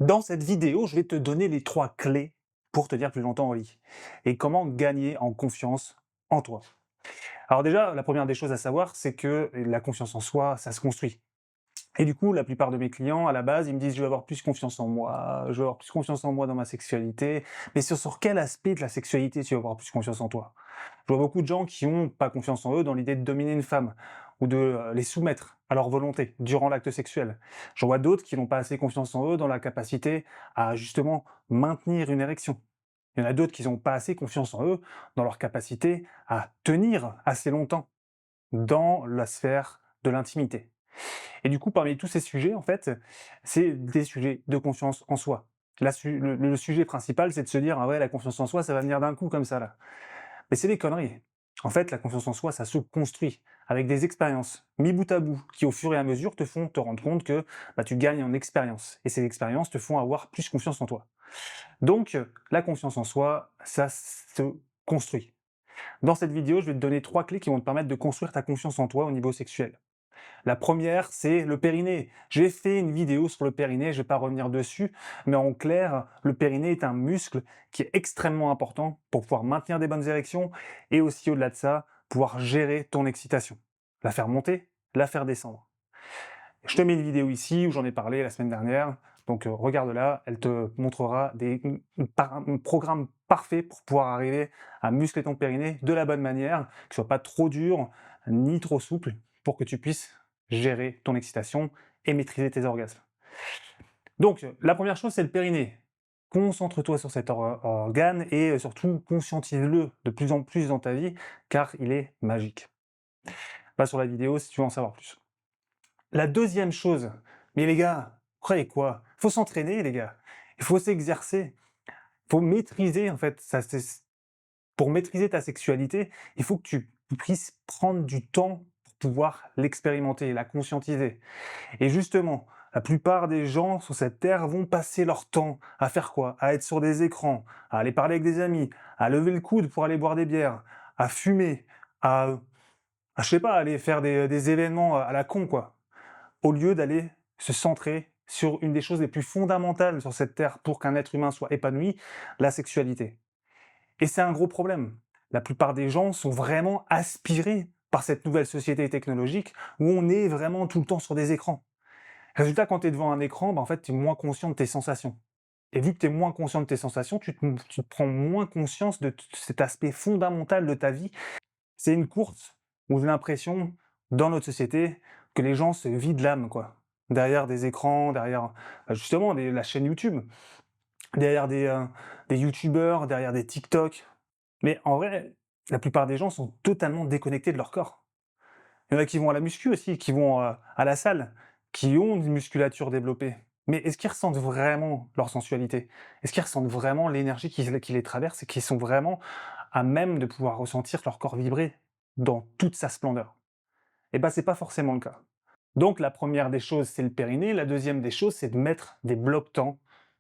Dans cette vidéo, je vais te donner les 3 clés pour te dire plus longtemps au lit et comment gagner en confiance en toi. Alors déjà, la première des choses à savoir, c'est que la confiance en soi, ça se construit. Et du coup, la plupart de mes clients, à la base, ils me disent: «Je veux avoir plus confiance en moi, je veux avoir plus confiance en moi dans ma sexualité». Mais sur quel aspect de la sexualité tu veux avoir plus confiance en toi? Je vois beaucoup de gens qui ont pas confiance en eux dans l'idée de dominer une femme ou de, les soumettre à leur volonté durant l'acte sexuel. J'en vois d'autres qui n'ont pas assez confiance en eux dans la capacité à justement maintenir une érection. Il y en a d'autres qui n'ont pas assez confiance en eux dans leur capacité à tenir assez longtemps dans la sphère de l'intimité. Et du coup, parmi tous ces sujets, en fait, c'est des sujets de confiance en soi. Le sujet principal, c'est de se dire: «Ah ouais, la confiance en soi, ça va venir d'un coup comme ça là». Mais c'est des conneries. En fait, la confiance en soi, ça se construit avec des expériences mis bout à bout qui, au fur et à mesure, te font te rendre compte que tu gagnes en expérience. Et ces expériences te font avoir plus confiance en toi. Donc, la confiance en soi, ça se construit. Dans cette vidéo, je vais te donner 3 clés qui vont te permettre de construire ta confiance en toi au niveau sexuel. La première, c'est le périnée. J'ai fait une vidéo sur le périnée, je ne vais pas revenir dessus, mais en clair, le périnée est un muscle qui est extrêmement important pour pouvoir maintenir des bonnes érections et aussi au-delà de ça, pouvoir gérer ton excitation. La faire monter, la faire descendre. Je te mets une vidéo ici où j'en ai parlé la semaine dernière, donc regarde-la, elle te montrera un programme parfait pour pouvoir arriver à muscler ton périnée de la bonne manière, que ce soit pas trop dur ni trop souple, pour que tu puisses gérer ton excitation et maîtriser tes orgasmes. Donc la première chose, c'est le périnée. Concentre-toi sur cet organe et surtout conscientise-le de plus en plus dans ta vie, car il est magique. Va sur la vidéo si tu veux en savoir plus. La deuxième chose, mais les gars, vous croyez quoi? Faut s'entraîner les gars, il faut s'exercer, il faut maîtriser en fait, pour maîtriser ta sexualité, il faut que tu puisses prendre du temps pour pouvoir l'expérimenter, la conscientiser. Et justement, la plupart des gens sur cette terre vont passer leur temps à faire quoi? À être sur des écrans, à aller parler avec des amis, à lever le coude pour aller boire des bières, à fumer, à je sais pas, aller faire des événements à la con quoi, au lieu d'aller se centrer sur une des choses les plus fondamentales sur cette terre pour qu'un être humain soit épanoui, la sexualité. Et c'est un gros problème. La plupart des gens sont vraiment aspirés par cette nouvelle société technologique où on est vraiment tout le temps sur des écrans. Résultat, quand tu es devant un écran, en fait, tu es moins conscient de tes sensations. Et vu que tu es moins conscient de tes sensations, tu te prends moins conscience de cet aspect fondamental de ta vie. C'est une course où j'ai l'impression, dans notre société, que les gens se vident l'âme, quoi. Derrière des écrans, derrière justement la chaîne YouTube, derrière des youtubeurs, derrière des TikTok. Mais en vrai, la plupart des gens sont totalement déconnectés de leur corps. Il y en a qui vont à la muscu aussi, qui vont à la salle, qui ont une musculature développée. Mais est-ce qu'ils ressentent vraiment leur sensualité? Est-ce qu'ils ressentent vraiment l'énergie qui les traverse et qu'ils sont vraiment à même de pouvoir ressentir leur corps vibrer dans toute sa splendeur? Eh ben, c'est pas forcément le cas. Donc la première des choses, c'est le périnée. La deuxième des choses, c'est de mettre des blocs-temps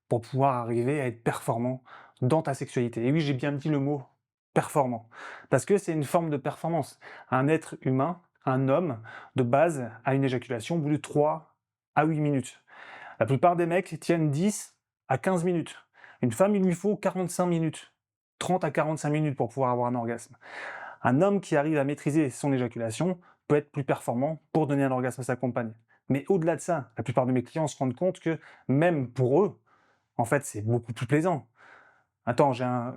pour pouvoir arriver à être performant dans ta sexualité. Et oui, j'ai bien dit le mot performant, parce que c'est une forme de performance. Un être humain, un homme, de base, a une éjaculation au bout de 3 à 8 minutes. La plupart des mecs tiennent 10 à 15 minutes. Une femme, il lui faut 45 minutes, 30 à 45 minutes pour pouvoir avoir un orgasme. Un homme qui arrive à maîtriser son éjaculation peut être plus performant pour donner un orgasme à sa compagne. Mais au-delà de ça, la plupart de mes clients se rendent compte que même pour eux, en fait, c'est beaucoup plus plaisant. Attends, j'ai un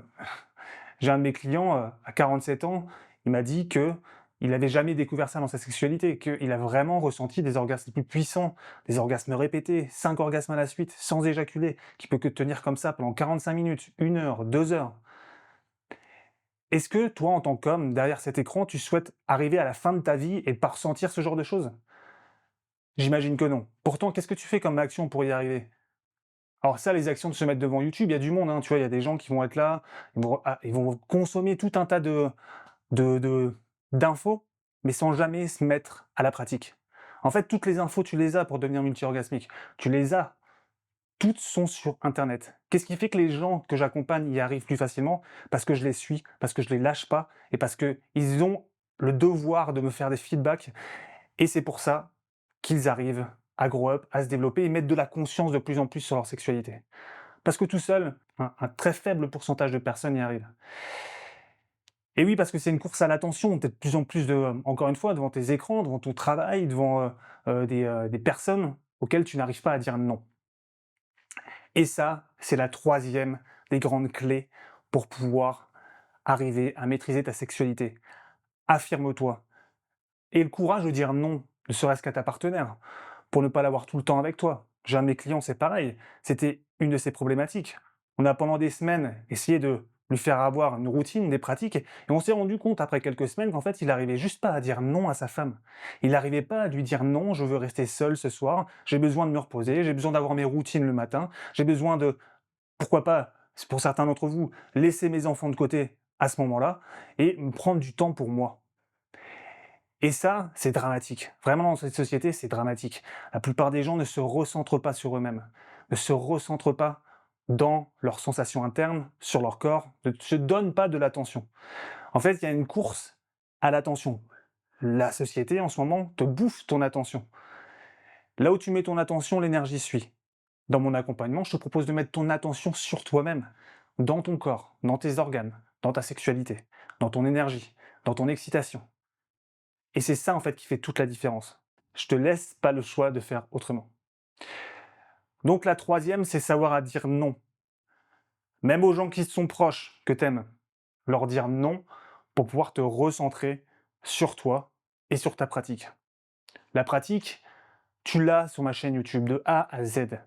de mes clients à 47 ans, il m'a dit que il n'avait jamais découvert ça dans sa sexualité, qu'il a vraiment ressenti des orgasmes les plus puissants, des orgasmes répétés, 5 orgasmes à la suite, sans éjaculer, qui peut que tenir comme ça pendant 45 minutes, 1 heure, 2 heures. Est-ce que toi, en tant qu'homme, derrière cet écran, tu souhaites arriver à la fin de ta vie et pas ressentir ce genre de choses? J'imagine que non. Pourtant, qu'est-ce que tu fais comme action pour y arriver? Alors ça, les actions de se mettre devant YouTube, il y a du monde, hein, tu vois? Il y a des gens qui vont être là, ils vont consommer tout un tas de d'infos, mais sans jamais se mettre à la pratique. En fait, toutes les infos, tu les as pour devenir multi-orgasmique. Tu les as. Toutes sont sur internet. Qu'est-ce qui fait que les gens que j'accompagne y arrivent plus facilement? Parce que je les suis, parce que je les lâche pas et parce qu'ils ont le devoir de me faire des feedbacks et c'est pour ça qu'ils arrivent à grow up, à se développer et mettre de la conscience de plus en plus sur leur sexualité. Parce que tout seul, un très faible pourcentage de personnes y arrivent. Et oui, parce que c'est une course à l'attention, tu es de plus en plus encore une fois, devant tes écrans, devant ton travail, devant, des personnes auxquelles tu n'arrives pas à dire non. Et ça, c'est la troisième des grandes clés pour pouvoir arriver à maîtriser ta sexualité. Affirme-toi. Et le courage de dire non, ne serait-ce qu'à ta partenaire, pour ne pas l'avoir tout le temps avec toi. J'ai un de mes clients, c'est pareil, c'était une de ses problématiques. On a pendant des semaines essayé de lui faire avoir une routine, des pratiques, et on s'est rendu compte après quelques semaines qu'en fait, il n'arrivait juste pas à dire non à sa femme. Il n'arrivait pas à lui dire non, je veux rester seul ce soir, j'ai besoin de me reposer, j'ai besoin d'avoir mes routines le matin, j'ai besoin de, pourquoi pas, pour certains d'entre vous, laisser mes enfants de côté à ce moment-là et me prendre du temps pour moi. Et ça, c'est dramatique. Vraiment, dans cette société, c'est dramatique. La plupart des gens ne se recentrent pas sur eux-mêmes, ne se recentrent pas dans leurs sensations internes, sur leur corps, ne se donnent pas de l'attention. En fait, il y a une course à l'attention. La société, en ce moment, te bouffe ton attention. Là où tu mets ton attention, l'énergie suit. Dans mon accompagnement, je te propose de mettre ton attention sur toi-même, dans ton corps, dans tes organes, dans ta sexualité, dans ton énergie, dans ton excitation. Et c'est ça en fait qui fait toute la différence. Je te laisse pas le choix de faire autrement. Donc la troisième, c'est savoir à dire non. Même aux gens qui sont proches, que t'aimes, leur dire non pour pouvoir te recentrer sur toi et sur ta pratique. La pratique, tu l'as sur ma chaîne YouTube de A à Z.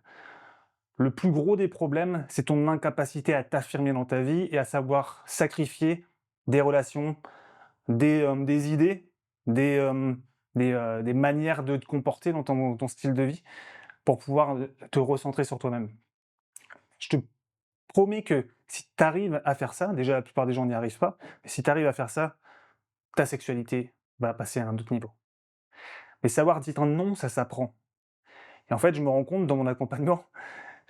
Le plus gros des problèmes, c'est ton incapacité à t'affirmer dans ta vie et à savoir sacrifier des relations, des idées, des, des manières de te comporter dans ton style de vie pour pouvoir te recentrer sur toi-même. Je te promets que si tu arrives à faire ça, déjà la plupart des gens n'y arrivent pas, mais si tu arrives à faire ça, ta sexualité va passer à un autre niveau. Mais savoir dire non, ça s'apprend. Et en fait, je me rends compte dans mon accompagnement,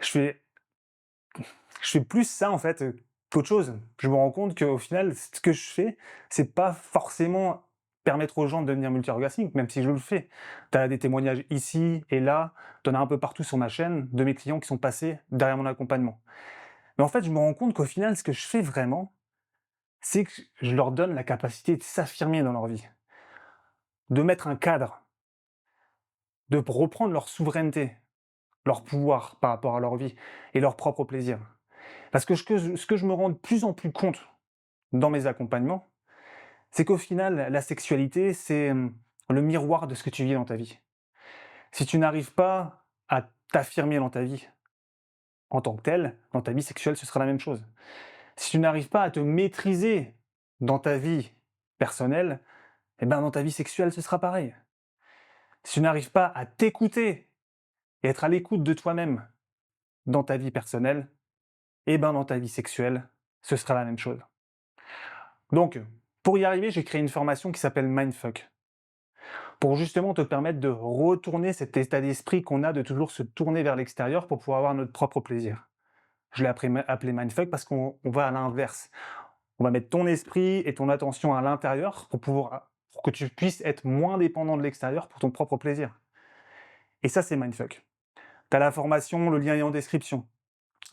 je fais, je fais plus ça en fait qu'autre chose. Je me rends compte qu'au final, ce que je fais, c'est pas forcément permettre aux gens de devenir multi-orgasmiques, même si je le fais. Tu as des témoignages ici et là, tu en as un peu partout sur ma chaîne, de mes clients qui sont passés derrière mon accompagnement. Mais en fait, je me rends compte qu'au final, ce que je fais vraiment, c'est que je leur donne la capacité de s'affirmer dans leur vie, de mettre un cadre, de reprendre leur souveraineté, leur pouvoir par rapport à leur vie et leur propre plaisir. Parce que ce que je me rends de plus en plus compte dans mes accompagnements, c'est qu'au final, la sexualité, c'est le miroir de ce que tu vis dans ta vie. Si tu n'arrives pas à t'affirmer dans ta vie en tant que tel, dans ta vie sexuelle, ce sera la même chose. Si tu n'arrives pas à te maîtriser dans ta vie personnelle, eh ben dans ta vie sexuelle, ce sera pareil. Si tu n'arrives pas à t'écouter et être à l'écoute de toi-même dans ta vie personnelle, eh ben dans ta vie sexuelle, ce sera la même chose. Donc, pour y arriver, j'ai créé une formation qui s'appelle Mindfuck, pour justement te permettre de retourner cet état d'esprit qu'on a de toujours se tourner vers l'extérieur pour pouvoir avoir notre propre plaisir. Je l'ai appelé Mindfuck parce qu'on va à l'inverse. On va mettre ton esprit et ton attention à l'intérieur pour que tu puisses être moins dépendant de l'extérieur pour ton propre plaisir. Et ça, c'est Mindfuck. Tu as la formation, le lien est en description.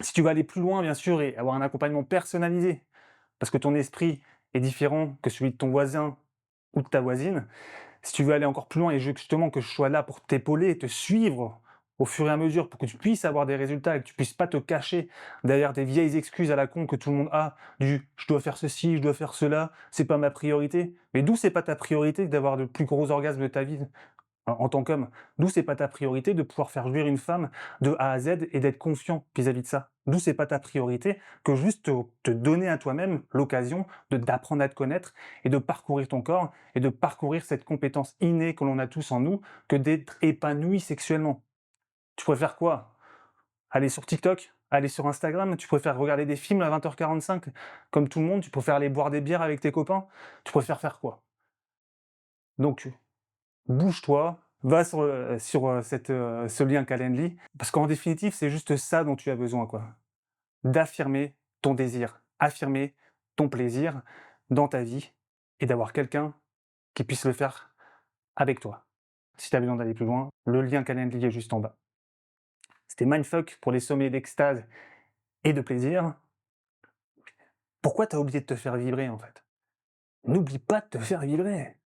Si tu veux aller plus loin, bien sûr, et avoir un accompagnement personnalisé, parce que ton esprit est différent que celui de ton voisin ou de ta voisine, si tu veux aller encore plus loin et justement que je sois là pour t'épauler et te suivre au fur et à mesure pour que tu puisses avoir des résultats et que tu puisses pas te cacher derrière des vieilles excuses à la con que tout le monde a du « je dois faire ceci, je dois faire cela, c'est pas ma priorité ». Mais d'où c'est pas ta priorité d'avoir le plus gros orgasme de ta vie en tant qu'homme? D'où c'est pas ta priorité de pouvoir faire jouir une femme de A à Z et d'être confiant vis-à-vis de ça? D'où c'est pas ta priorité que juste te donner à toi-même l'occasion d'apprendre à te connaître et de parcourir ton corps et de parcourir cette compétence innée que l'on a tous en nous que d'être épanoui sexuellement? Tu préfères quoi? Aller sur TikTok? Aller sur Instagram? Tu préfères regarder des films à 20h45 comme tout le monde? Tu préfères aller boire des bières avec tes copains? Tu préfères faire quoi? Donc bouge-toi, va sur ce lien Calendly, parce qu'en définitive, c'est juste ça dont tu as besoin, quoi. D'affirmer ton désir, affirmer ton plaisir dans ta vie et d'avoir quelqu'un qui puisse le faire avec toi. si tu as besoin d'aller plus loin, le lien Calendly est juste en bas. C'était mindfuck pour les sommets d'extase et de plaisir. Pourquoi tu as oublié de te faire vibrer, en fait? N'oublie pas de te faire vibrer!